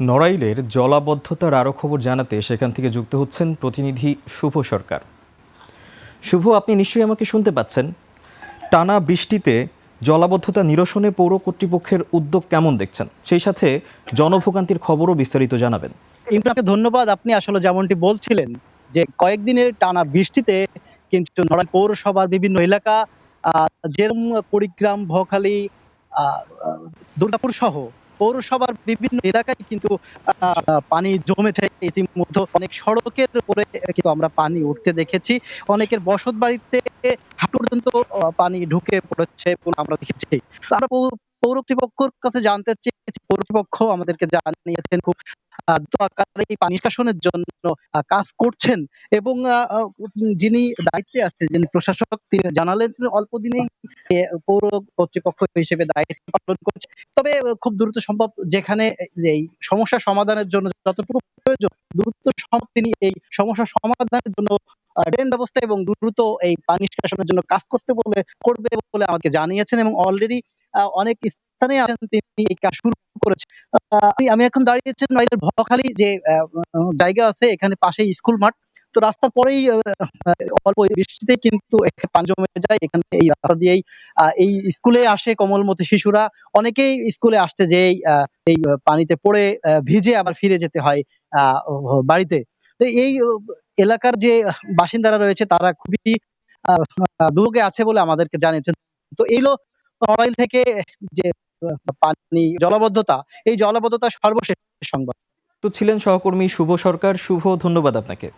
নড়াইলের জলাবদ্ধতার আরও খবর জানাতে সেখান থেকে যুক্ত হচ্ছেন প্রতিনিধি শুভ সরকার। শুভ, আপনি নিশ্চয়ই আমাকে শুনতে পাচ্ছেন। টানা বৃষ্টিতে জলাবদ্ধতা নিরসনে পৌর কর্তৃপক্ষের উদ্যোগ কেমন দেখছেন, সেই সাথে জনভোগান্তির খবরও বিস্তারিত জানাবেন। ইমরানকে ধন্যবাদ। আপনি আসলে যেমনটি বলছিলেন যে কয়েকদিনের টানা বৃষ্টিতে কিন্তু নড়াইল পৌরসভার বিভিন্ন এলাকা যেরকম কুড়িগ্রাম, ভোগাখালী, দুর্গাপুর সহ পৌরসভার বিভিন্ন এলাকায় কিন্তু পানি জমেছে। ইতিমধ্যে অনেক সড়কের উপরে কিন্তু আমরা পানি উঠতে দেখেছি। অনেকের বসত বাড়িতে হাঁটু পর্যন্ত পানি ঢুকে পড়েছে বলে আমরা দেখেছি। তো আমরা পৌর কর্তৃপক্ষের কাছে জানতে চেয়েছি। পৌর কর্তৃপক্ষ আমাদেরকে জানিয়েছেন খুব দ্রুত আকারে এই পানি নিষ্কাশনের জন্য কাজ করছেন এবং যিনি দায়িত্বে আছেন, যিনি প্রশাসক, তিনি জানালেন তিনি অল্প দিনেই পৌর কর্তৃপক্ষ হিসেবে দায়িত্ব পালন করছে। তবে খুব দ্রুত সম্ভব যেখানে এই সমস্যা সমাধানের জন্য যতটুকু প্রয়োজন দ্রুত সম্ভব তিনি এই সমস্যা সমাধানের জন্য ড্রেন ব্যবস্থা এবং দ্রুত এই পানি নিষ্কাশনের জন্য কাজ করবে বলে আমাকে জানিয়েছেন এবং অলরেডি অনেক স্থানে আছেন তিনি এই কাজ শুরু করেছেন। আমি এখন দাঁড়িয়েছি নড়াইলের ভখালী যে জায়গা আছে, এখানে পাশেই স্কুল মাঠ। তো রাস্তার পরেই অল্প বৃষ্টিতে কিন্তু এখানে পানি জমে যায়। এখানে এই রাস্তা দিয়েই এই স্কুলে আসে কোমলমতি শিশুরা। অনেকেই স্কুলে আসতে যেয়েই এই পানিতে পড়ে ভিজে আবার ফিরে যেতে হয় বাড়িতে। তো এই এলাকার যে বাসিন্দারা রয়েছে তারা খুবই দুর্ভোগে আছে বলে আমাদেরকে জানিয়েছেন। তো এইলো নড়াইল থেকে যে পানি জলাবদ্ধতা, এই জলাবদ্ধতার সর্বশেষ সংবাদ। তো ছিলেন সহকর্মী শুভ সরকার। শুভ, ধন্যবাদ আপনাকে।